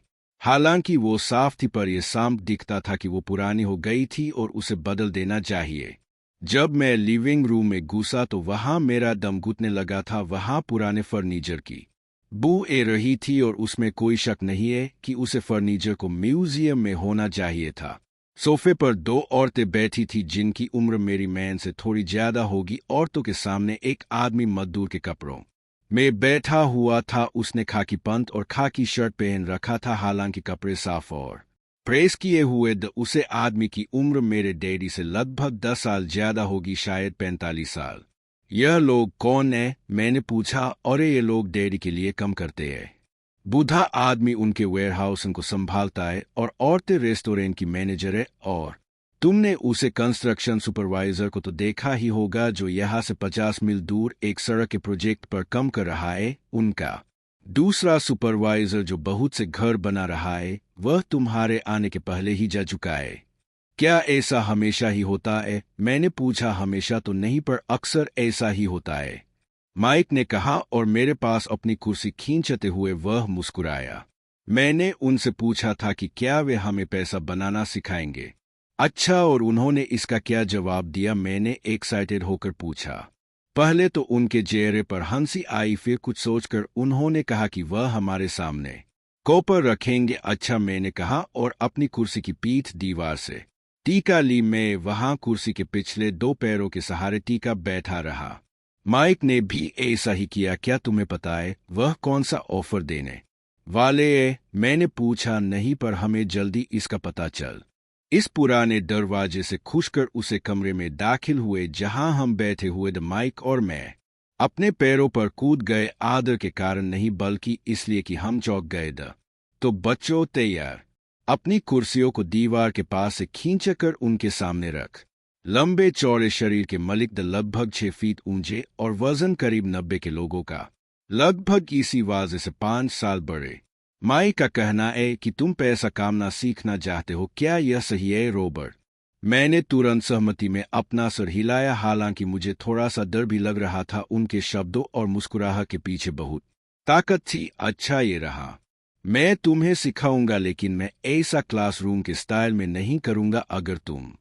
हालांकि वो साफ थी पर यह साफ दिखता था कि वो पुरानी हो गई थी और उसे बदल देना चाहिए। जब मैं लिविंग रूम में घुसा तो वहां मेरा दम घुटने लगा था। वहां पुराने फर्नीचर की बू ए रही थी और उसमें कोई शक नहीं है कि उसे फर्नीचर को म्यूजियम में होना चाहिए था। सोफे पर 2 औरतें बैठी थी जिनकी उम्र मेरी मैन से थोड़ी ज्यादा होगी। औरतों के सामने एक आदमी मजदूर के कपड़ों में बैठा हुआ था। उसने खाकी पैंट और खाकी शर्ट पहन रखा था, हालांकि कपड़े साफ और प्रेस किए हुए थे। उसे आदमी की उम्र मेरे डैडी से लगभग 10 साल ज्यादा होगी, शायद 45 साल। यह लोग कौन है? मैंने पूछा। और ये लोग डैडी के लिए कम करते हैं। बूढ़ा आदमी उनके वेयरहाउस को संभालता है और औरतें रेस्टोरेंट की मैनेजर है। और तुमने उसे कंस्ट्रक्शन सुपरवाइजर को तो देखा ही होगा जो यहाँ से 50 मील दूर एक सड़क के प्रोजेक्ट पर काम कर रहा है। उनका दूसरा सुपरवाइजर जो बहुत से घर बना रहा है वह तुम्हारे आने के पहले ही जा चुका है। क्या ऐसा हमेशा ही होता है? मैंने पूछा। हमेशा तो नहीं पर अक्सर ऐसा ही होता है, माइक ने कहा और मेरे पास अपनी कुर्सी खींचते हुए वह मुस्कुराया। मैंने उनसे पूछा था कि क्या वे हमें पैसा बनाना सिखाएंगे। अच्छा, और उन्होंने इसका क्या जवाब दिया? मैंने एक्साइटेड होकर पूछा। पहले तो उनके चेहरे पर हंसी आई, फिर कुछ सोचकर उन्होंने कहा कि वह हमारे सामने कॉपर रखेंगे। अच्छा, मैंने कहा और अपनी कुर्सी की पीठ दीवार से टीका ली। मैं वहां कुर्सी के पिछले 2 पैरों के सहारे टीका बैठा रहा। माइक ने भी ऐसा ही किया। क्या तुम्हें पता है वह कौन सा ऑफर देने वाले हैं? मैंने पूछा। नहीं, पर हमें जल्दी इसका पता चल। इस पुराने दरवाजे से खुशकर उसे कमरे में दाखिल हुए जहां हम बैठे हुए थे। माइक और मैं अपने पैरों पर कूद गए, आदर के कारण नहीं बल्कि इसलिए कि हम चौंक गए थे। तो बच्चों, तैयार? अपनी कुर्सियों को दीवार के पास से खींचकर उनके सामने रख। लंबे चौड़े शरीर के मलिक द लगभग 6 फीट ऊंचे और वजन करीब 90 के लोगों का, लगभग इसी वाजे से 5 साल बड़े। माइक का कहना है कि तुम पैसा कामना सीखना चाहते हो, क्या यह सही है रॉबर्ट? मैंने तुरंत सहमति में अपना सर हिलाया, हालांकि मुझे थोड़ा सा डर भी लग रहा था। उनके शब्दों और मुस्कुराहट के पीछे बहुत ताकत थी। अच्छा, ये रहा। मैं तुम्हें सिखाऊंगा, लेकिन मैं ऐसा क्लासरूम के स्टाइल में नहीं करूंगा। अगर तुम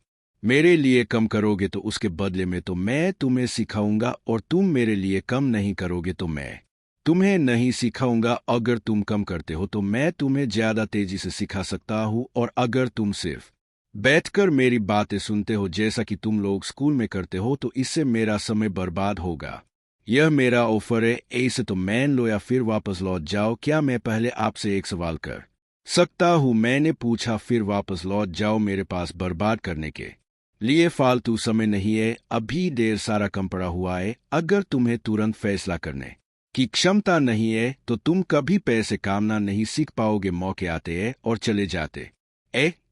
मेरे लिए कम करोगे तो उसके बदले में तो मैं तुम्हें सिखाऊंगा, और तुम मेरे लिए कम नहीं करोगे तो मैं तुम्हें नहीं सिखाऊंगा। अगर तुम कम करते हो तो मैं तुम्हें ज्यादा तेजी से सिखा सकता हूं, और अगर तुम सिर्फ बैठकर मेरी बातें सुनते हो जैसा कि तुम लोग स्कूल में करते हो, तो इससे मेरा समय बर्बाद होगा। यह मेरा ऑफर है, ऐसे तो मान लो या फिर वापस लौट जाओ। क्या मैं पहले आपसे एक सवाल कर सकता हूँ? मैंने पूछा। फिर वापस लौट जाओ, मेरे पास बर्बाद करने के लिए फालतू समय नहीं है। अभी ढेर सारा कम पड़ा हुआ है। अगर तुम्हें तुरंत फैसला करने की क्षमता नहीं है तो तुम कभी पैसे कामना नहीं सीख पाओगे। मौके आते हैं और चले जाते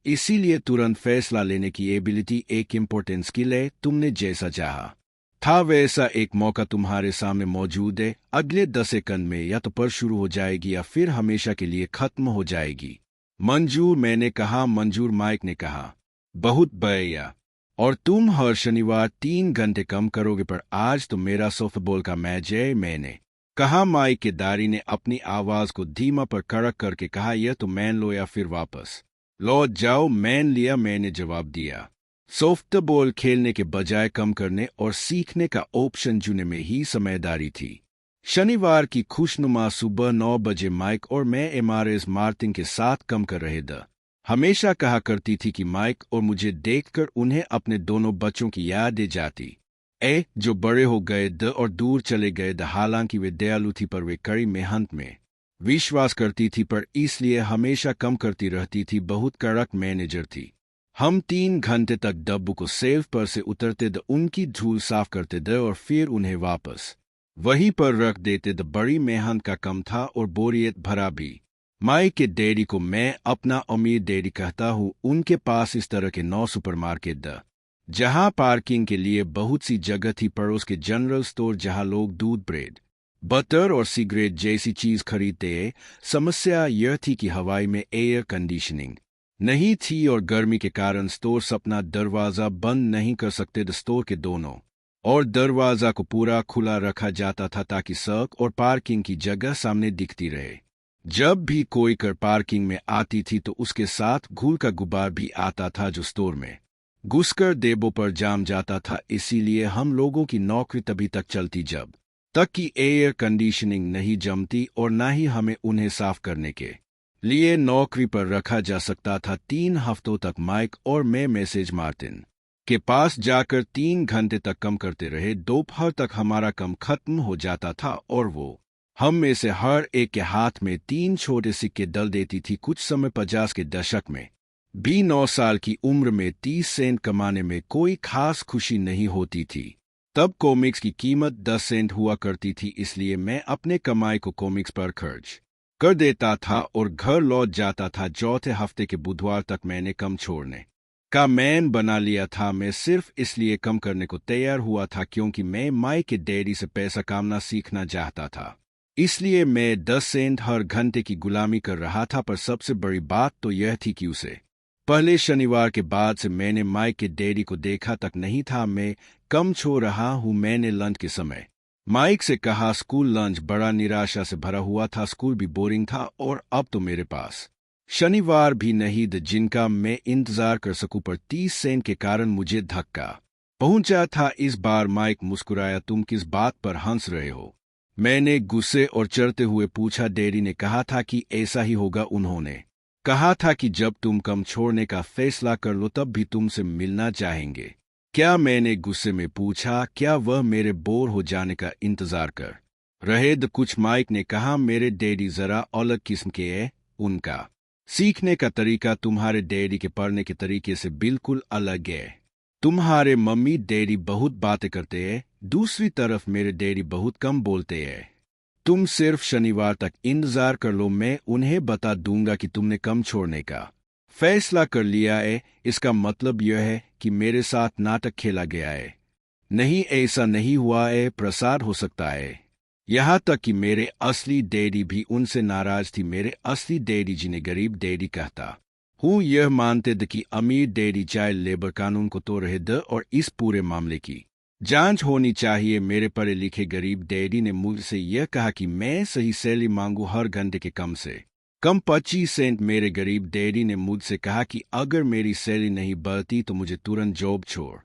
इसीलिए तुरंत फैसला लेने की एबिलिटी एक इम्पोर्टेंट स्किल है। तुमने जैसा चाहा था वैसा एक मौका तुम्हारे सामने मौजूद है। अगले 10 सेकंड में या तो पर शुरू हो जाएगी या फिर हमेशा के लिए खत्म हो जाएगी। मंजूर, मैंने कहा। मंजूर, माइक ने कहा। बहुत बढ़िया। और तुम हर शनिवार 3 घंटे कम करोगे, पर आज तो मेरा सॉफ्टबॉल का मैच है, मैंने कहा। माइक के दारी ने अपनी आवाज को धीमा पर कड़क करके कहा, यह तो मान लो या फिर वापस लौट जाओ। मान लिया, मैंने जवाब दिया। सॉफ्टबॉल खेलने के बजाय कम करने और सीखने का ऑप्शन चुनने में ही समझदारी थी। शनिवार की खुशनुमा सुबह 9 बजे माइक और मैं एमआरएस मार्टिन के साथ कम कर रहे थे। हमेशा कहा करती थी कि माइक और मुझे देखकर उन्हें अपने दोनों बच्चों की याद जाती जो बड़े हो गए द और दूर चले गए द। हालांकि वे दयालु थी, पर वे कड़ी मेहनत में विश्वास करती थी, पर इसलिए हमेशा कम करती रहती थी। बहुत कड़क मैनेजर थी। हम 3 घंटे तक डब्बू को सेल्फ पर से उतरते द, उनकी धूल साफ करते द और फिर उन्हें वापस वहीं पर रख देते द। बड़ी मेहनत का कम था और बोरियत भरा भी। माइक के डैडी को मैं अपना अमीर डैडी कहता हूँ। उनके पास इस तरह के 9 सुपरमार्केट द, जहां पार्किंग के लिए बहुत सी जगह थी। पड़ोस के जनरल स्टोर जहां लोग दूध, ब्रेड, बटर और सिगरेट जैसी चीज खरीदते हैं। समस्या यह थी कि हवाई में एयर कंडीशनिंग नहीं थी और गर्मी के कारण स्टोर अपना दरवाजा बंद नहीं कर सकते थे। स्टोर के दोनों और दरवाजा को पूरा खुला रखा जाता था ताकि सड़क और पार्किंग की जगह सामने दिखती रहे। जब भी कोई कार पार्किंग में आती थी तो उसके साथ धूल का गुब्बार भी आता था जो स्टोर में घुसकर देबों पर जाम जाता था। इसीलिए हम लोगों की नौकरी तभी तक चलती जब तक कि एयर कंडीशनिंग नहीं जमती और न ही हमें उन्हें साफ करने के लिए नौकरी पर रखा जा सकता था। 3 हफ्तों तक माइक और मैं मैसेज मार्टिन के पास जाकर 3 घंटे तक कम करते रहे। दोपहर तक हमारा कम खत्म हो जाता था और वो हम में से हर एक के हाथ में 3 छोटे सिक्के डल देती थी। कुछ समय 50 के दशक में भी 9 साल की उम्र में 30 सेंट कमाने में कोई खास खुशी नहीं होती थी। तब कॉमिक्स की कीमत 10 सेंट हुआ करती थी, इसलिए मैं अपने कमाई को कॉमिक्स पर खर्च कर देता था और घर लौट जाता था। चौथे हफ्ते के बुधवार तक मैंने कम छोड़ने का मैन बना लिया था। मैं सिर्फ इसलिए कम करने को तैयार हुआ था क्योंकि मैं माइक के डैडी से पैसा कामना सीखना चाहता था। इसलिए मैं 10 सेंट हर घंटे की गुलामी कर रहा था। पर सबसे बड़ी बात तो यह थी कि उसे पहले शनिवार के बाद से मैंने माइक के डैडी को देखा तक नहीं था। मैं कम छोड़ रहा हूँ, मैंने लंच के समय माइक से कहा। स्कूल लंच बड़ा निराशा से भरा हुआ था। स्कूल भी बोरिंग था और अब तो मेरे पास शनिवार भी नहीं थे जिनका मैं इंतजार कर सकूं। पर 30 सेंट के कारण मुझे धक्का पहुंचा था। इस बार माइक मुस्कुराया। तुम किस बात पर हंस रहे हो? मैंने गुस्से और चढ़ते हुए पूछा। डैडी ने कहा था कि ऐसा ही होगा। उन्होंने कहा था कि जब तुम कम छोड़ने का फैसला कर लो तब भी तुमसे मिलना चाहेंगे। क्या? मैंने गुस्से में पूछा। क्या वह मेरे बोर हो जाने का इंतजार कर रहे थे कुछ? माइक ने कहा। मेरे डैडी जरा अलग किस्म के हैं। उनका सीखने का तरीका तुम्हारे डैडी के पढ़ने के तरीके से बिल्कुल अलग है। तुम्हारे मम्मी डैडी बहुत बातें करते हैं, दूसरी तरफ मेरे डैडी बहुत कम बोलते हैं। तुम सिर्फ शनिवार तक इंतजार कर लो, मैं उन्हें बता दूंगा कि तुमने कम छोड़ने का फैसला कर लिया है। इसका मतलब यह है कि मेरे साथ नाटक खेला गया है। नहीं, ऐसा नहीं हुआ है। प्रसाद हो सकता है। यहाँ तक कि मेरे असली डैडी भी उनसे नाराज थी। मेरे असली डैडी जिन्हें गरीब डैडी कहता हूँ यह मानते थे कि अमीर डैडी चाइल्ड लेबर कानून को तोड़ रहे थे और इस पूरे मामले की जांच होनी चाहिए। मेरे पढ़े लिखे गरीब डैडी ने मुझसे यह कहा कि मैं सही सैलरी मांगू, हर घंटे के कम से कम 25 सेंट। मेरे गरीब डैडी ने मुझसे कहा कि अगर मेरी सैलरी नहीं बढ़ती तो मुझे तुरंत जॉब छोड़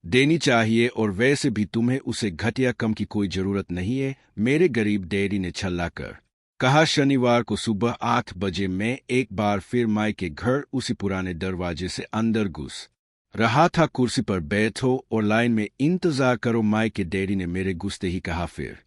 देनी चाहिए और वैसे भी तुम्हें उसे घटिया कम की कोई जरूरत नहीं है। मेरे गरीब डैडी ने छल्ला कर कहा शनिवार को सुबह 8 बजे मैं एक बार फिर माई के घर उसी पुराने दरवाजे से अंदर घुस रहा था। कुर्सी पर बैठो और लाइन में इंतजार करो, माई के डैडी ने मेरे घुसते ही कहा। फिर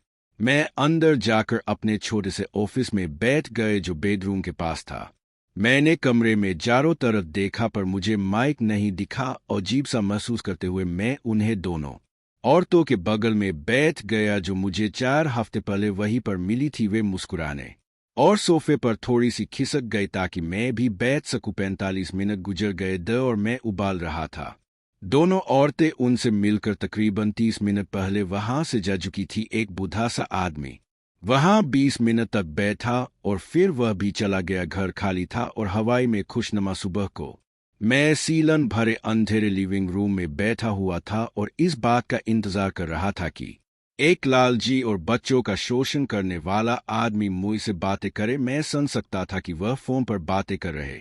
मैं अंदर जाकर अपने छोटे से ऑफिस में बैठ गए जो बेडरूम के पास था। मैंने कमरे में चारों तरफ देखा पर मुझे माइक नहीं दिखा। अजीब सा महसूस करते हुए मैं उन्हें दोनों औरतों के बगल में बैठ गया जो मुझे 4 हफ्ते पहले वहीं पर मिली थी। वे मुस्कुराने और सोफे पर थोड़ी सी खिसक गई ताकि मैं भी बैठ सकूं। 45 मिनट गुजर गए और मैं उबाल रहा था। दोनों औरतें उनसे मिलकर तकरीबन 30 मिनट पहले वहां से जा चुकी थी। एक बूढ़ा सा आदमी वहां 20 मिनट तक बैठा और फिर वह भी चला गया। घर खाली था और हवाई में खुशनुमा सुबह को मैं सीलन भरे अंधेरे लिविंग रूम में बैठा हुआ था और इस बात का इंतजार कर रहा था कि एक लालची और बच्चों का शोषण करने वाला आदमी मुझसे बातें करे। मैं सुन सकता था कि वह फोन पर बातें कर रहे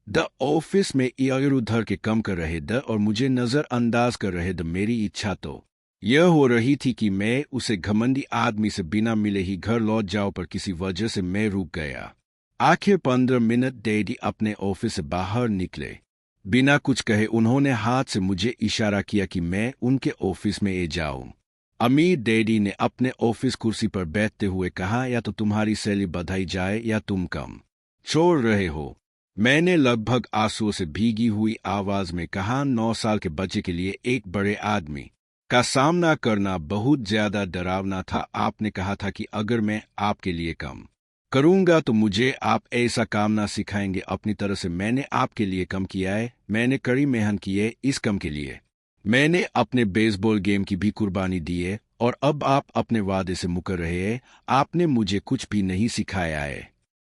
द ऑफिस में इधर उधर के कम कर रहे द और मुझे नजरअंदाज कर रहे द। मेरी इच्छा तो यह हो रही थी कि मैं उसे घमंडी आदमी से बिना मिले ही घर लौट जाऊं पर किसी वजह से मैं रुक गया। आखिर 15 मिनट डैडी अपने ऑफिस से बाहर निकले। बिना कुछ कहे उन्होंने हाथ से मुझे इशारा किया कि मैं उनके ऑफिस में जाऊं। अमीर डैडी ने अपने ऑफिस कुर्सी पर बैठते हुए कहा, या तो तुम्हारी सैलरी बढ़ाई जाए या तुम कम छोड़ रहे हो। मैंने लगभग आंसुओं से भीगी हुई आवाज में कहा, 9 साल के बच्चे के लिए एक बड़े आदमी का सामना करना बहुत ज्यादा डरावना था। आपने कहा था कि अगर मैं आपके लिए कम करूंगा तो मुझे आप ऐसा काम ना सिखाएंगे। अपनी तरह से मैंने आपके लिए कम किया है। मैंने कड़ी मेहनत की है इस कम के लिए। मैंने अपने बेसबॉल गेम की भी कुर्बानी दी है और अब आप अपने वादे से मुकर रहे हैं। आपने मुझे कुछ भी नहीं सिखाया है।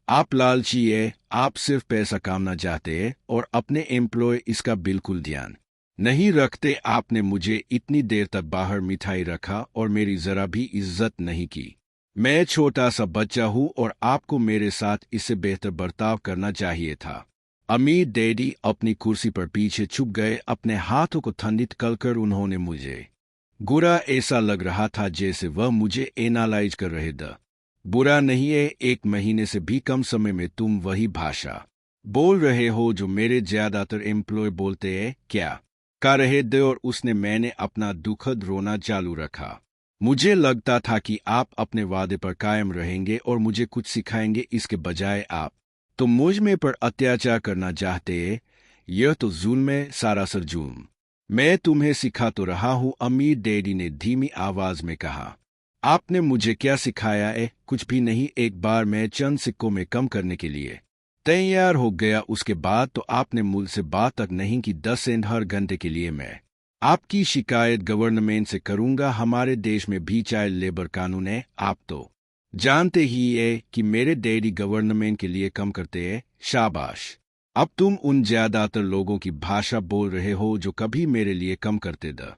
आप लालची है। आप सिर्फ पैसा कामना चाहते हैं और अपने एम्प्लॉय इसका बिल्कुल ध्यान नहीं रखते। आपने मुझे इतनी देर तक बाहर मिठाई रखा और मेरी जरा भी इज्जत नहीं की। मैं छोटा सा बच्चा हूं और आपको मेरे साथ इससे बेहतर बर्ताव करना चाहिए था। अमीर डैडी अपनी कुर्सी पर पीछे छुप गए। अपने हाथों को ठंडित कर उन्होंने मुझे बुरा ऐसा लग रहा था जैसे वह मुझे एनालाइज कर रहे थे। बुरा नहीं है, 1 महीने से भी कम समय में तुम वही भाषा बोल रहे हो जो मेरे ज्यादातर एम्प्लॉय बोलते हैं क्या कर रहे थे। और उसने मैंने अपना दुखद रोना चालू रखा। मुझे लगता था कि आप अपने वादे पर कायम रहेंगे और मुझे कुछ सिखाएंगे, इसके बजाय आप तो मुझ में पर अत्याचार करना चाहते हैं। यह तो जुल्म है, सरासर जुल्म। मैं तुम्हें सिखा तो रहा हूं, अमीर डैडी ने धीमी आवाज में कहा। आपने मुझे क्या सिखाया है? कुछ भी नहीं। एक बार मैं चंद सिक्कों में कम करने के लिए तैयार हो गया। उसके बाद तो आपने मुझसे बात तक नहीं की। 10 सेंट हर घंटे के लिए मैं आपकी शिकायत गवर्नमेंट से करूंगा। हमारे देश में भी चाइल्ड लेबर कानून है। आप तो जानते ही है कि मेरे डैडी गवर्नमेंट के लिए कम करते हैं। शाबाश, अब तुम उन ज्यादातर लोगों की भाषा बोल रहे हो जो कभी मेरे लिए कम करते थे।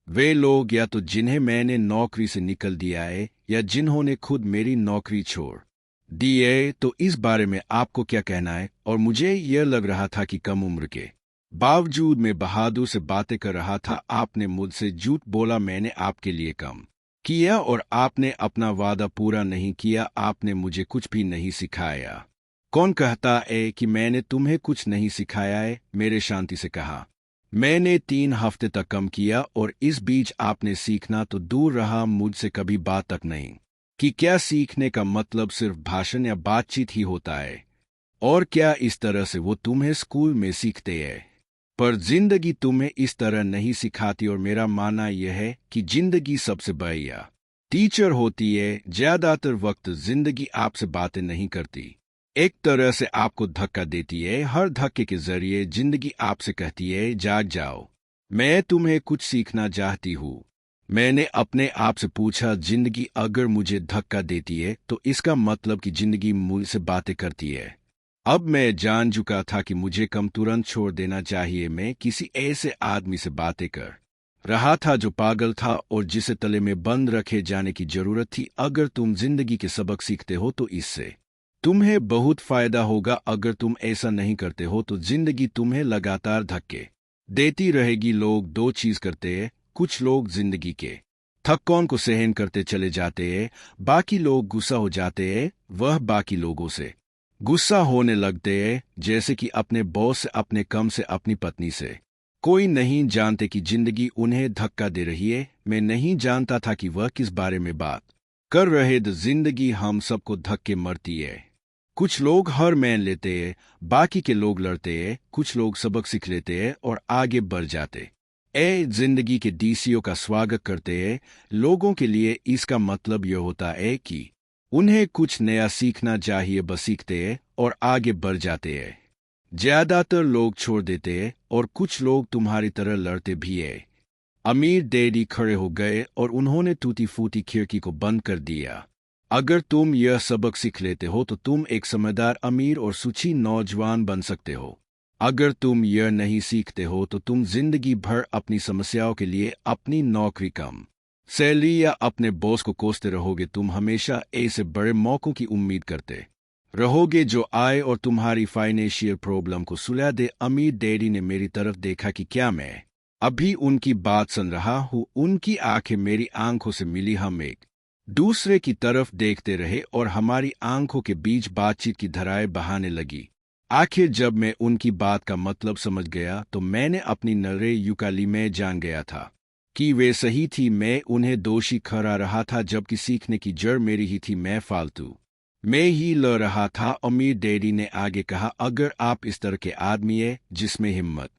वे लोग या तो जिन्हें मैंने नौकरी से निकल दिया है या जिन्होंने खुद मेरी नौकरी छोड़ दी है। तो इस बारे में आपको क्या कहना है? और मुझे यह लग रहा था कि कम उम्र के बावजूद मैं बहादुर से बातें कर रहा था। आपने मुझसे झूठ बोला, मैंने आपके लिए कम किया और आपने अपना वादा पूरा नहीं किया। आपने मुझे कुछ भी नहीं सिखाया। कौन कहता है कि मैंने तुम्हें कुछ नहीं सिखाया है? मेरे शांति से कहा। मैंने 3 हफ्ते तक कम किया और इस बीच आपने सीखना तो दूर रहा, मुझसे कभी बात तक नहीं कि क्या सीखने का मतलब सिर्फ भाषण या बातचीत ही होता है और क्या इस तरह से वो तुम्हें स्कूल में सीखते हैं। पर जिंदगी तुम्हें इस तरह नहीं सिखाती और मेरा मानना यह है कि जिंदगी सबसे बढ़िया टीचर होती है। ज्यादातर वक्त जिंदगी आपसे बातें नहीं करती, एक तरह से आपको धक्का देती है। हर धक्के के जरिए जिंदगी आपसे कहती है, जाग जाओ, मैं तुम्हें कुछ सीखना चाहती हूँ। मैंने अपने आप से पूछा, जिंदगी अगर मुझे धक्का देती है तो इसका मतलब कि जिंदगी मुझसे बातें करती है। अब मैं जान चुका था कि मुझे कम तुरंत छोड़ देना चाहिए। मैं किसी ऐसे आदमी से बातें कर रहा था जो पागल था और जिसे तले में बंद रखे जाने की जरूरत थी। अगर तुम जिंदगी के सबक सीखते हो तो इससे तुम्हें बहुत फायदा होगा। अगर तुम ऐसा नहीं करते हो तो जिंदगी तुम्हें लगातार धक्के देती रहेगी। लोग 2 चीज करते हैं, कुछ लोग जिंदगी के थकान को सहन करते चले जाते हैं, बाकी लोग गुस्सा हो जाते हैं, वह बाकी लोगों से गुस्सा होने लगते हैं, जैसे कि अपने बॉस से, अपने कम से, अपनी पत्नी से। कोई नहीं जानते कि जिंदगी उन्हें धक्का दे रही है। मैं नहीं जानता था कि वह किस बारे में बात कर रहे थे। जिंदगी हम सबको धक्के मरती है। कुछ लोग हार मान लेते हैं, बाकी के लोग लड़ते हैं, कुछ लोग सबक सीख लेते हैं और आगे बढ़ जाते। जिंदगी के डीसीओ का स्वागत करते हैं। लोगों के लिए इसका मतलब यह होता है कि उन्हें कुछ नया सीखना चाहिए, बस सीखते हैं और आगे बढ़ जाते हैं। ज्यादातर लोग छोड़ देते हैं और कुछ लोग तुम्हारी तरह लड़ते भी हैं। अमीर डैडी खड़े हो गए और उन्होंने टूटी फूटी खिड़की को बंद कर दिया। अगर तुम यह सबक सीख लेते हो तो तुम एक समझदार, अमीर और सुखी नौजवान बन सकते हो। अगर तुम यह नहीं सीखते हो तो तुम जिंदगी भर अपनी समस्याओं के लिए अपनी नौकरी, कम सैलरी या अपने बॉस को कोसते रहोगे। तुम हमेशा ऐसे बड़े मौकों की उम्मीद करते रहोगे जो आए और तुम्हारी फाइनेंशियल प्रॉब्लम को सुलझा दे। अमीर डैडी ने मेरी तरफ देखा कि क्या मैं अभी उनकी बात सुन रहा हूँ। उनकी आंखें मेरी आंखों से मिली। हम एक दूसरे की तरफ देखते रहे और हमारी आंखों के बीच बातचीत की धाराएं बहाने लगी। आखिर जब मैं उनकी बात का मतलब समझ गया तो मैंने अपनी नजरें युकाली में जान गया था कि वे सही थी। मैं उन्हें दोषी ठहरा रहा था, जबकि सीखने की जड़ मेरी ही थी। मैं फालतू मैं ही लड़ रहा था। अमीर डैडी ने आगे कहा, अगर आप इस तरह के आदमी हैं जिसमें हिम्मत